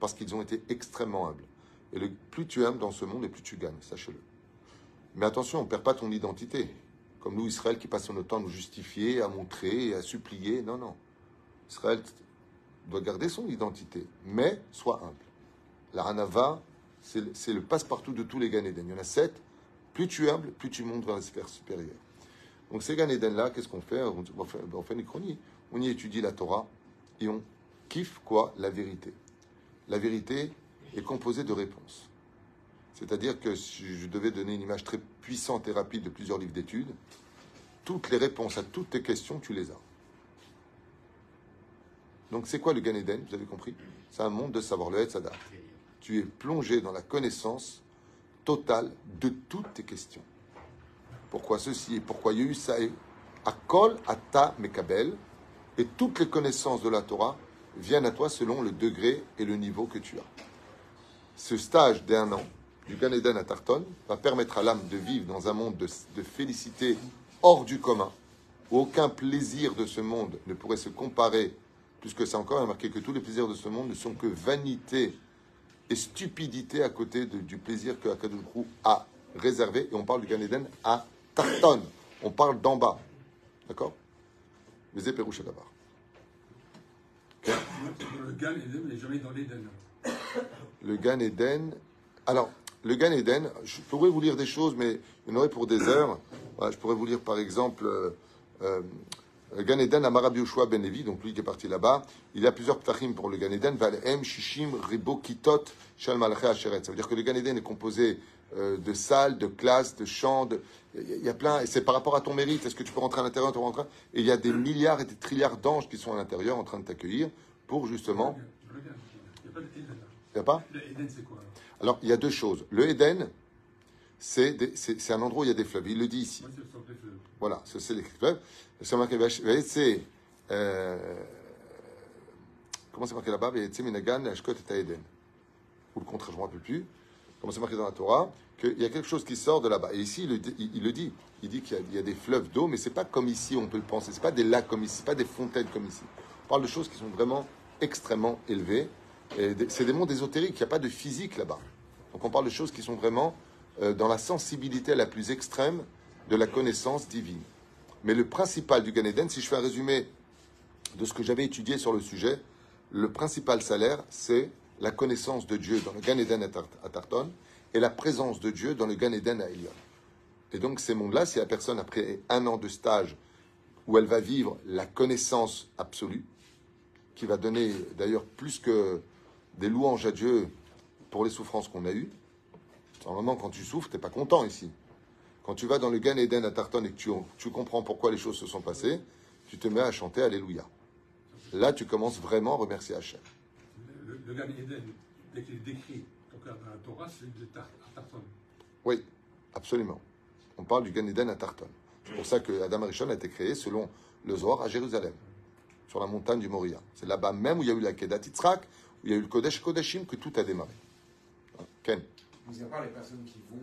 Parce qu'ils ont été extrêmement humbles. Et plus tu aimes dans ce monde, et plus tu gagnes, sachez-le. Mais attention, on ne perd pas ton identité. Comme nous, Israël, qui passe notre temps à nous justifier, à montrer, à supplier. Non, non. Israël doit garder son identité, mais sois humble. La Hanava, c'est le passe-partout de tous les Gan Eden. Il y en a 7. Plus tu es humble, plus tu montes vers la sphère supérieure. Donc ces Gan Eden-là, qu'est-ce qu'on fait? On fait une chronie. On y étudie la Torah et on kiffe quoi? La vérité. La vérité est composée de réponses. C'est-à-dire que si je devais donner une image très puissante et rapide de plusieurs livres d'études, toutes les réponses à toutes tes questions, tu les as. Donc c'est quoi le Gan Eden? Vous avez compris? C'est un monde de savoir, le Hetz Hadar. Tu es plongé dans la connaissance totale de toutes tes questions. Pourquoi ceci et pourquoi il y a eu ça et Akol Ata Mekabel, et toutes les connaissances de la Torah viennent à toi selon le degré et le niveau que tu as. Ce stage d'1 an du Gan Eden à Tarton va permettre à l'âme de vivre dans un monde de félicité hors du commun, où aucun plaisir de ce monde ne pourrait se comparer, puisque c'est encore marqué que tous les plaisirs de ce monde ne sont que vanité et stupidité à côté du plaisir que Akadosh Baruch Hu a réservé. Et on parle du Gan Eden à Tarton. On parle d'en bas. D'accord? Mais c'est Pérouche d'abord. Le Gan Eden, mais jamais dans l'Eden. Le Gan Eden. Alors, le Gan Eden, je pourrais vous lire des choses, mais il y en aurait pour des heures. Voilà, je pourrais vous lire par exemple Gan Eden à Rabbi Yoshua ben Levi, donc lui qui est parti là-bas. Il y a plusieurs ptachim pour le Gan Eden. Val'em, Shishim, Ribo, Kitot, Shal Malaché Asheret. Ça veut dire que le Gan Eden est composé de salles, de classes, de chants. Il y a plein, et c'est par rapport à ton mérite. Est-ce que tu peux rentrer à l'intérieur, et il y a des milliards et des trilliards d'anges qui sont à l'intérieur en train de t'accueillir pour justement. Il n'y a pas d'Eden. Il n'y a pas? Le Eden, c'est quoi? Alors, il y a deux choses. Le Eden, c'est un endroit où il y a des fleuves. Il le dit ici. Moi, c'est sur les fleuves. Voilà, c'est les fleuves. C'est marqué, c'est, comment c'est marqué là-bas? Ou le contraire, je ne me rappelle plus. Comment c'est marqué dans la Torah? Qu'il y a quelque chose qui sort de là-bas. Et ici, il le dit. Il dit qu'il y a des fleuves d'eau, mais ce n'est pas comme ici, on peut le penser. Ce n'est pas des lacs comme ici, ce n'est pas des fontaines comme ici. On parle de choses qui sont vraiment extrêmement élevées. C'est des mondes ésotériques, il n'y a pas de physique là-bas. Donc on parle de choses qui sont vraiment dans la sensibilité la plus extrême de la connaissance divine. Mais le principal du Gan Eden, si je fais un résumé de ce que j'avais étudié sur le sujet, le principal salaire, c'est la connaissance de Dieu dans le Gan Eden à Tarton et la présence de Dieu dans le Gan Eden à Elion. Et donc ces mondes-là, si la personne, après 1 an de stage, où elle va vivre la connaissance absolue, qui va donner d'ailleurs plus que des louanges à Dieu pour les souffrances qu'on a eues. Normalement, quand tu souffres, tu n'es pas content ici. Quand tu vas dans le Gan Eden à Tarton et que tu comprends pourquoi les choses se sont passées, tu te mets à chanter Alléluia. Là, tu commences vraiment à remercier Hachem. Le Gan Eden, dès qu'il est décrit dans la Torah, c'est à Tarton. Oui, absolument. On parle du Gan Eden à Tarton. C'est pour ça que Adam Arishon a été créé selon le Zohar à Jérusalem, sur la montagne du Moria. C'est là-bas même où il y a eu la Kedat Yitzhak, où il y a eu le Kodesh Kodashim, que tout a démarré. Ken. Mis à part les personnes qui vont,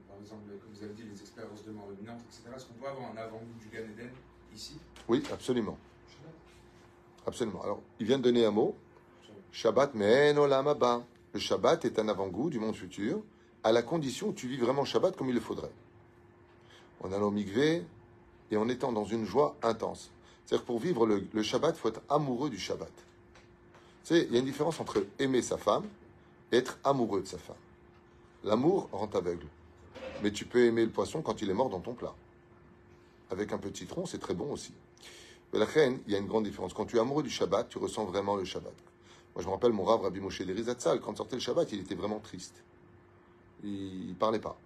par exemple, comme vous avez dit, les expériences de mort imminente, etc., est-ce qu'on peut avoir un avant-goût du Gan Eden ici? Oui, absolument. Absolument. Alors, il vient de donner un mot. Shabbat, men olam haba. Le Shabbat est un avant-goût du monde futur, à la condition où tu vis vraiment Shabbat comme il le faudrait. En allant au mikvé et en étant dans une joie intense. C'est-à-dire que pour vivre le Shabbat, il faut être amoureux du Shabbat. Tu sais, il y a une différence entre aimer sa femme et être amoureux de sa femme. L'amour rend aveugle. Mais tu peux aimer le poisson quand il est mort dans ton plat. Avec un peu de citron, c'est très bon aussi. Mais la reine, il y a une grande différence. Quand tu es amoureux du Shabbat, tu ressens vraiment le Shabbat. Moi, je me rappelle mon Rav Rabbi Moshe Deri Zatzal, quand sortait le Shabbat, il était vraiment triste. Il ne parlait pas.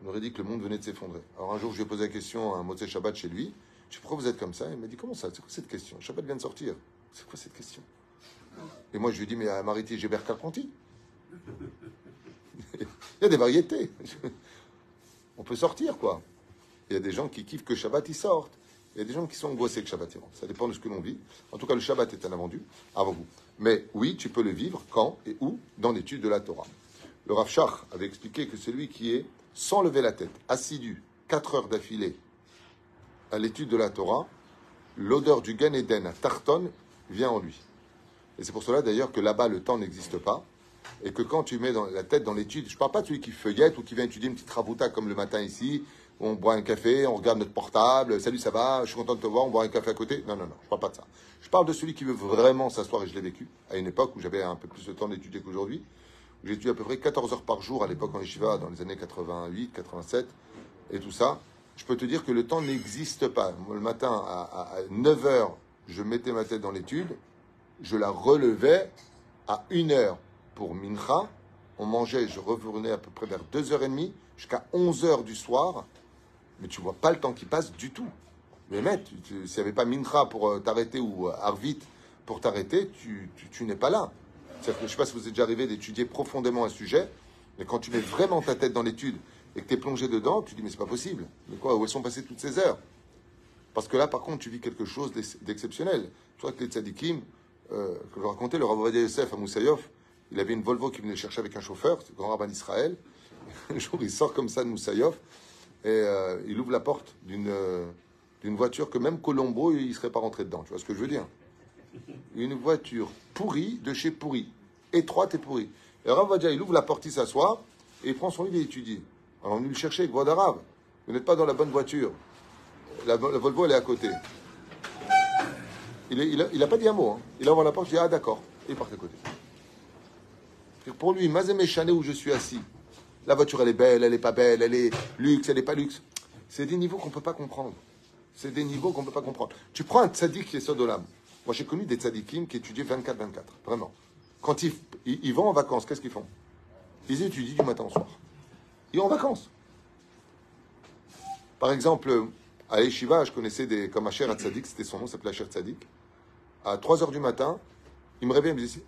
On aurait dit que le monde venait de s'effondrer. Alors un jour, je lui ai posé la question à un Motzei Shabbat chez lui. Je lui ai dit, pourquoi vous êtes comme ça? Il m'a dit, comment ça? C'est quoi cette question? Le Shabbat vient de sortir. C'est quoi cette question? Et moi, je lui ai dit, mais à Mariti, Gébert Carpentier. Il y a des variétés. On peut sortir, quoi. Il y a des gens qui kiffent que Shabbat, ils sortent. Il y a des gens qui sont angoissés que Shabbat, ils rentrent. Ça dépend de ce que l'on vit. En tout cas, le Shabbat est un avant-goût. Mais oui, tu peux le vivre quand et où? Dans l'étude de la Torah. Le Rav Shach avait expliqué que celui qui est, sans lever la tête, assidu, 4 heures d'affilée, à l'étude de la Torah, l'odeur du Gan Eden à Tarton vient en lui. Et c'est pour cela d'ailleurs que là-bas, le temps n'existe pas. Et que quand tu mets la tête dans l'étude, je ne parle pas de celui qui feuillette ou qui vient étudier une petite rabouta comme le matin ici, où on boit un café, on regarde notre portable, salut, ça va, je suis content de te voir, on boit un café à côté. Non, je ne parle pas de ça. Je parle de celui qui veut vraiment s'asseoir, et je l'ai vécu, à une époque où j'avais un peu plus de temps d'étudier qu'aujourd'hui. J'ai étudié à peu près 14 heures par jour à l'époque en Yeshiva, dans les années 88, 87, et tout ça. Je peux te dire que le temps n'existe pas. Moi, le matin, à 9 heures, je mettais ma tête dans l'étude, je la relevais à 1 heure pour Mincha. On mangeait, je revenais à peu près vers 2h30 jusqu'à 11h du soir. Mais tu vois pas le temps qui passe du tout. Mais mec, s'il n'y avait pas Mincha pour t'arrêter ou Arvit pour t'arrêter, tu n'es pas là. C'est-à-dire que je ne sais pas si vous êtes déjà arrivé d'étudier profondément un sujet, mais quand tu mets vraiment ta tête dans l'étude et que tu es plongé dedans, tu dis mais c'est pas possible. Mais quoi, où elles sont passées toutes ces heures? Parce que là, par contre, tu vis quelque chose d'exceptionnel. Tu vois que les tzadikim, que je racontais, le Rav Ovadia Yosef à Moussaïov, il avait une Volvo qui venait le chercher avec un chauffeur, c'est le grand rabbin d'Israël. Un jour, il sort comme ça de Moussaïov et il ouvre la porte d'une voiture que même Colombo, il ne serait pas rentré dedans. Tu vois ce que je veux dire? Une voiture pourrie de chez pourri, étroite et pourrie. Et Rav Ovadia, il ouvre la porte, il s'assoit et il prend son livre et étudie. Alors on est venu le chercher avec voix d'arabe. Vous n'êtes pas dans la bonne voiture. La Volvo, elle est à côté. Il n'a pas dit un mot. Hein. Il ouvre la porte, il dit ah d'accord. Et il part à côté. Pour lui, Mazemé Chané où je suis assis, la voiture elle est belle, elle n'est pas belle, elle est luxe, elle n'est pas luxe. C'est des niveaux qu'on ne peut pas comprendre. C'est des niveaux qu'on ne peut pas comprendre. Tu prends un tzaddik qui est Sodolam. Moi j'ai connu des tzaddikim qui étudient 24-24, vraiment. Quand ils vont en vacances, qu'est-ce qu'ils font? Ils étudient du matin au soir. Ils vont en vacances. Par exemple, à Yeshiva, je connaissais comme Asher Tzadik, c'était son nom, ça s'appelait Asher Tzadik. À 3h du matin, il me réveille, il me dit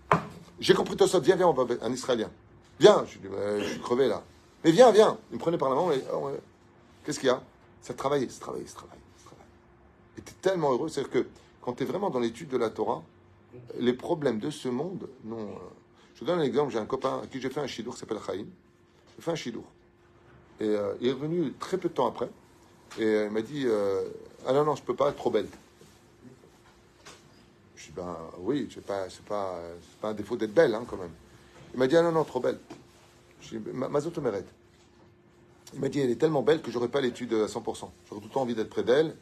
j'ai compris tout ça, viens, un Israélien. Viens, je lui dis, je suis crevé là. Mais viens. Il me prenait par la main, qu'est-ce qu'il y a? Ça travaille. Et tu es tellement heureux, c'est-à-dire que quand tu es vraiment dans l'étude de la Torah, les problèmes de ce monde, non. Je vous donne un exemple, j'ai un copain à qui j'ai fait un chidour qui s'appelle Chaim. J'ai fait un chidour. Et il est revenu très peu de temps après. Et il m'a dit ah non, je peux pas, trop belle. Je dis ben oui, c'est pas un défaut d'être belle, hein, quand même. Il m'a dit ah non, trop belle. Je dis Mazot Omeret. Il m'a dit elle est tellement belle que j'aurais pas l'étude à 100%. J'aurais tout le temps envie d'être près d'elle.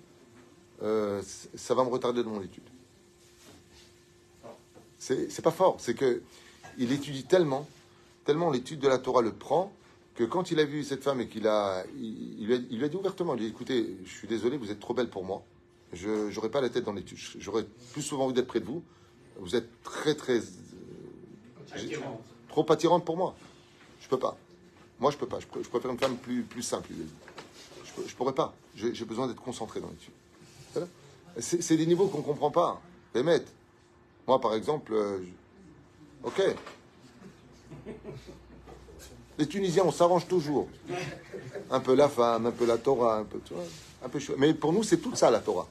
Ça va me retarder de mon étude. C'est pas fort, c'est que il étudie tellement l'étude de la Torah le prend, que quand il a vu cette femme et il lui a dit ouvertement, il lui a dit écoutez, je suis désolé, vous êtes trop belle pour moi, je n'aurais pas la tête dans l'étude, j'aurais plus souvent envie d'être près de vous, vous êtes très trop attirante pour moi, je peux pas, moi je peux pas, je préfère une femme plus simple, il a dit. Je pourrais pas, j'ai besoin d'être concentré dans l'étude. Voilà. C'est des niveaux qu'on comprend pas, les maîtres. Moi par exemple, ok. Les Tunisiens, on s'arrange toujours. Un peu la femme, un peu la Torah, un peu, tu vois, un peu chouette. Mais pour nous, c'est tout ça, la Torah.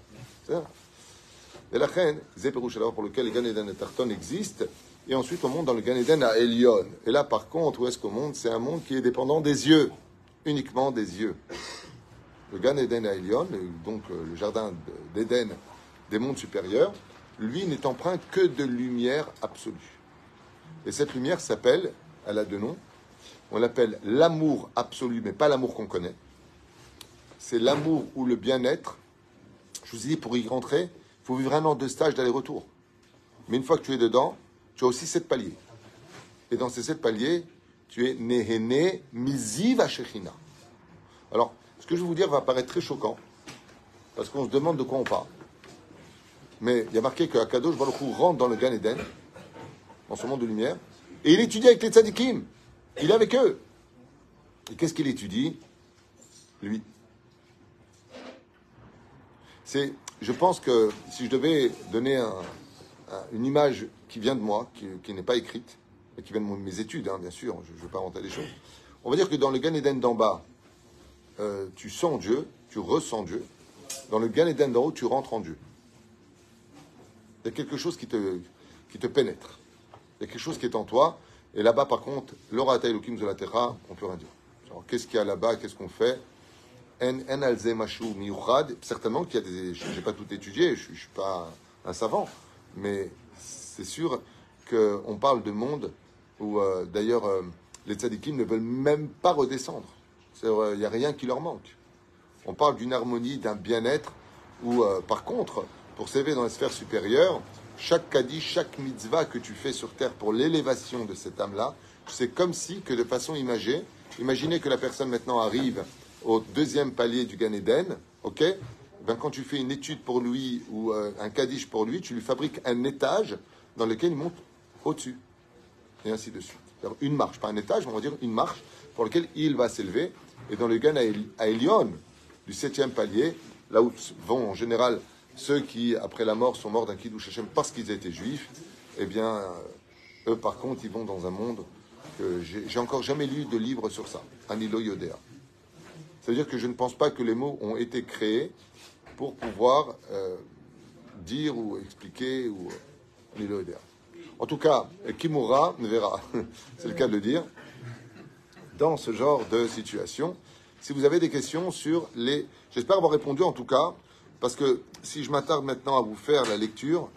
Et la reine, Zéperouche, alors pour lequel le Gan Eden et Tarton existent, et ensuite on monte dans le Gan Eden à Elion. Et là, par contre, où est-ce qu'on monte? C'est un monde qui est dépendant des yeux, uniquement des yeux. Le Gan Eden à Elion, donc le jardin d'Éden des mondes supérieurs, lui n'est empreint que de lumière absolue. Et cette lumière s'appelle, elle a deux noms, on l'appelle l'amour absolu, mais pas l'amour qu'on connaît. C'est l'amour ou le bien-être. Je vous ai dit, pour y rentrer, il faut vivre 1 an de stage d'aller-retour. Mais une fois que tu es dedans, tu as aussi 7 paliers. Et dans ces 7 paliers, tu es Nehene Miziv Shechina. Alors, ce que je vais vous dire va paraître très choquant, parce qu'on se demande de quoi on parle. Mais il y a marqué que Akadosh Baruch Hu rentre dans le Gan Eden, dans ce monde de lumière, et il étudie avec les tzadikim. Il est avec eux. Et qu'est-ce qu'il étudie? Lui. Je pense que si je devais donner une image qui vient de moi, qui n'est pas écrite, mais qui vient de mes études, hein, bien sûr, je ne veux pas inventer des choses, on va dire que dans le Gan Eden d'en bas, tu sens Dieu, tu ressens Dieu. Dans le Gan Eden d'en haut, tu rentres en Dieu. Il y a quelque chose qui te pénètre. Il y a quelque chose qui est en toi. Et là-bas, par contre, l'ora taïloukim de la terra, on ne peut rien dire. Alors, qu'est-ce qu'il y a là-bas? Qu'est-ce qu'on fait? En alze mashou miyuchad. Certainement qu'il y a des. Je n'ai pas tout étudié, je ne suis pas un savant. Mais c'est sûr qu'on parle de monde où, d'ailleurs, les tzadikim ne veulent même pas redescendre. Il n'y a rien qui leur manque. On parle d'une harmonie, d'un bien-être où, par contre, pour s'élever dans les sphères supérieures, chaque kaddish, chaque mitzvah que tu fais sur terre pour l'élévation de cette âme-là, c'est comme si, que de façon imagée, imaginez que la personne maintenant arrive au 2e palier du Gan Eden, ok? Ben, quand tu fais une étude pour lui ou un kaddish pour lui, tu lui fabriques un étage dans lequel il monte au-dessus. Et ainsi de suite. Alors, une marche, pas un étage, mais on va dire une marche pour laquelle il va s'élever. Et dans le Gan à Elion, du 7e palier, là où vont en général ceux qui, après la mort, sont morts d'un Kiddush Hashem parce qu'ils étaient juifs, eh bien, eux, par contre, ils vont dans un monde que j'ai encore jamais lu de livre sur ça. Anilo Yodea. C'est-à-dire que je ne pense pas que les mots ont été créés pour pouvoir dire ou expliquer ou Anilo Yodea. En tout cas, Kimura verra, c'est le cas de le dire, dans ce genre de situation. Si vous avez des questions sur les... J'espère avoir répondu en tout cas, parce que si je m'attarde maintenant à vous faire la lecture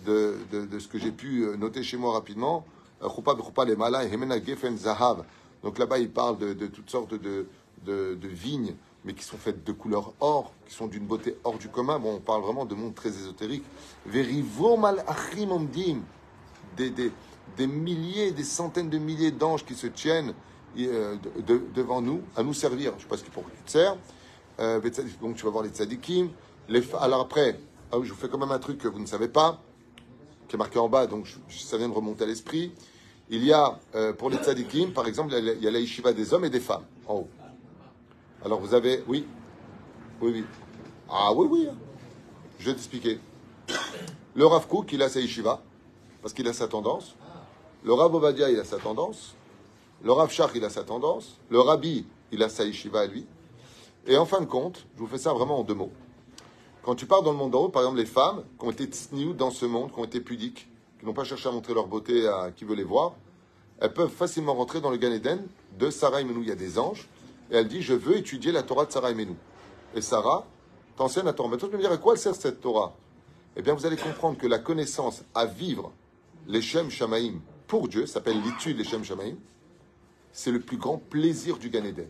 de ce que j'ai pu noter chez moi rapidement, donc là-bas il parle de toutes sortes de vignes, mais qui sont faites de couleur or, qui sont d'une beauté hors du commun. Bon, on parle vraiment de monde très ésotérique. Des milliers, des centaines de milliers d'anges qui se tiennent devant nous, à nous servir. Je ne sais pas ce pour qui tu te sers. Donc tu vas voir les tzadikim. Alors après, je vous fais quand même un truc que vous ne savez pas, qui est marqué en bas, donc ça vient de remonter à l'esprit. Il y a, pour les tzadikim, par exemple, il y a la yeshiva des hommes et des femmes, en haut. Alors vous avez... Oui. Ah oui. Je vais t'expliquer. Le Rav Kook, il a sa yeshiva, parce qu'il a sa tendance. Le Rav Ovadia, il a sa tendance. Le Rav Shach, il a sa tendance. Le Rabbi, il a sa yeshiva à lui. Et en fin de compte, je vous fais ça vraiment en 2 mots. Quand tu pars dans le monde d'en haut, par exemple, les femmes qui ont été tsniout dans ce monde, qui ont été pudiques, qui n'ont pas cherché à montrer leur beauté à qui veut les voir, elles peuvent facilement rentrer dans le Gan Eden de Sarah Imenu. Il y a des anges, et elle dit, je veux étudier la Torah de Sarah Imenu. Et Sarah t'enseigne la Torah. Maintenant, tu me dire, à quoi elle sert cette Torah? Eh bien, vous allez comprendre que la connaissance à vivre les Shem Shamaim pour Dieu, ça s'appelle l'étude les Shem Shamaim, c'est le plus grand plaisir du Gan Eden.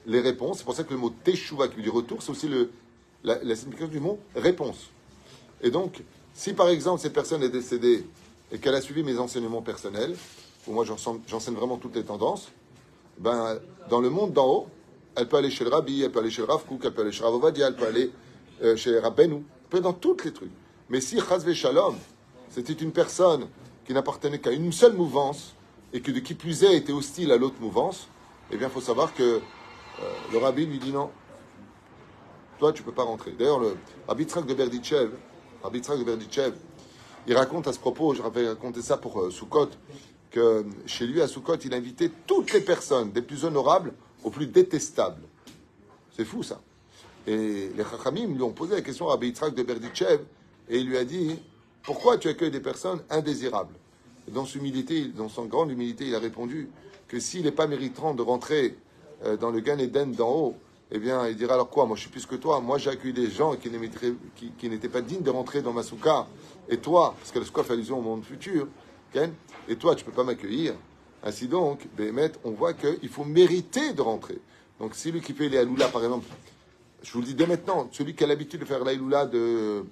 Les réponses, c'est pour ça que le mot Teshuva, qui veut dire retour, c'est aussi la signification du mot réponse. Et donc, si par exemple cette personne est décédée et qu'elle a suivi mes enseignements personnels, où moi j'enseigne vraiment toutes les tendances, ben, dans le monde d'en haut, elle peut aller chez le Rabbi, elle peut aller chez le Rav Kook, elle peut aller chez Rav Ovadia, elle peut aller chez Rabbeinu, elle peut aller dans tous les trucs. Mais si Chazve Shalom, c'était une personne qui n'appartenait qu'à une seule mouvance et que de qui plus est était hostile à l'autre mouvance, eh bien il faut savoir que le Rabbi lui dit non, toi tu ne peux pas rentrer. D'ailleurs le Rabbi Yitzhak de Berditchev, il raconte à ce propos, je vais raconter ça pour Sukkot, que chez lui à Sukkot, il a invité toutes les personnes, des plus honorables aux plus détestables. C'est fou ça. Et les Chachamim lui ont posé la question à Rabbi Yitzhak de Berditchev et il lui a dit, pourquoi tu accueilles des personnes indésirables? Et dans son grande humilité, il a répondu que s'il n'est pas méritant de rentrer dans le Gan Eden d'en haut, eh bien, il dira alors quoi? Moi, je suis plus que toi. Moi, j'ai accueilli des gens qui n'étaient pas dignes de rentrer dans ma soukha. Et toi, parce que la soukha fait allusion au monde futur, okay? Et toi, tu ne peux pas m'accueillir. Ainsi donc, Béhémet, on voit qu'il faut mériter de rentrer. Donc, celui qui fait les Haloula, par exemple, je vous le dis dès maintenant, celui qui a l'habitude de faire l'Haloula de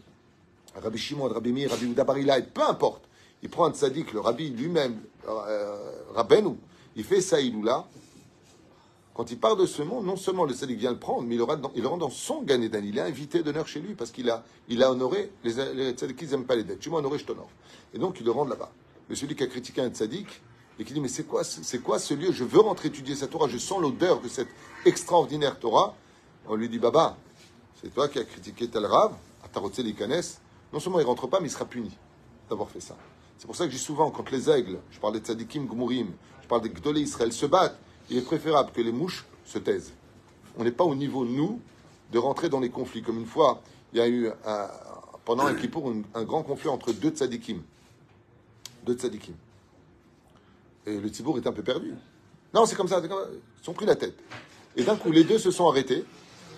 Rabbi Shimon, de Rabbi Meir, Rabbi Yehuda Bar Ilai, peu importe, il prend un tzaddik, le Rabbi lui-même, Rabbeinu, il fait sa Haloula. Quand il part de ce monde, non seulement le tzaddik vient le prendre, mais il le rend dans son Gan Eden. Il est invité d'honneur chez lui parce qu'il a honoré les tzaddikim, ils n'aiment pas les dettes. Tu m'as honoré, je t'honore. Et donc, il le rend là-bas. Mais celui qui a critiqué un tzaddik et qui dit, mais c'est quoi ce lieu? Je veux rentrer étudier cette Torah, je sens l'odeur de cette extraordinaire Torah. On lui dit, Baba, c'est toi qui as critiqué tel Rav, à Tarotse l'Ikanes. Non seulement il ne rentre pas, mais il sera puni d'avoir fait ça. C'est pour ça que je dis souvent, quand les aigles, je parle des tzaddikim gmurim, je parle des Gdolei Israël, se battent, il est préférable que les mouches se taisent. On n'est pas au niveau, nous, de rentrer dans les conflits. Comme une fois, il y a eu, pendant un Kippour, un grand conflit entre deux tzaddikim. Et le Tzibour était un peu perdu. Non, c'est comme ça, ils se sont pris la tête. Et d'un coup, les deux se sont arrêtés,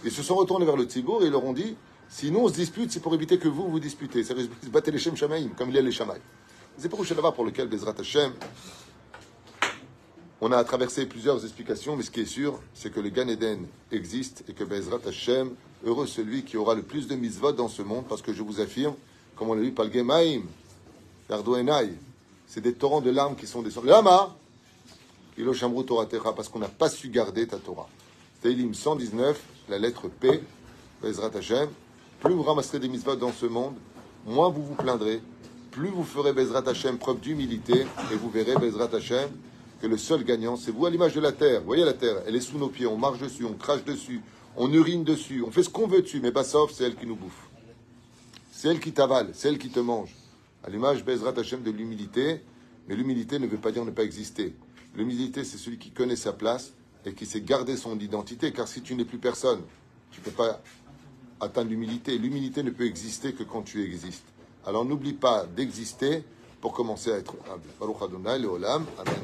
ils se sont retournés vers le Tzibour et ils leur ont dit, si nous on se dispute, c'est pour éviter que vous disputez. C'est battre les Shem Shamaïm, comme il y a les Shamaïm. C'est pour lequel Bezrat Hashem, on a traversé plusieurs explications, mais ce qui est sûr, c'est que le Gan Eden existe et que Bezrat Hashem, heureux celui qui aura le plus de mitzvot dans ce monde, parce que je vous affirme, comme on l'a dit, Palgemaim, Yardo Enai, c'est des torrents de larmes qui sont descendus. Lama, Kilo Shamru Torah Techa, parce qu'on n'a pas su garder ta Torah. Teilim 119, la lettre P, Bezrat Hashem, plus vous ramasserez des mitzvot dans ce monde, moins vous vous plaindrez, plus vous ferez Bezrat Hashem preuve d'humilité, et vous verrez Bezrat Hashem que le seul gagnant, c'est vous à l'image de la terre. Vous voyez la terre, elle est sous nos pieds, on marche dessus, on crache dessus, on urine dessus, on fait ce qu'on veut dessus, mais Bassov, c'est elle qui nous bouffe. C'est elle qui t'avale, c'est elle qui te mange. À l'image Bezrat Hashem de l'humilité, mais l'humilité ne veut pas dire ne pas exister. L'humilité, c'est celui qui connaît sa place et qui sait garder son identité, car si tu n'es plus personne, tu ne peux pas atteindre l'humilité. L'humilité ne peut exister que quand tu existes. Alors n'oublie pas d'exister pour commencer à être humble. Baruch Adonai, Leolam, Amen.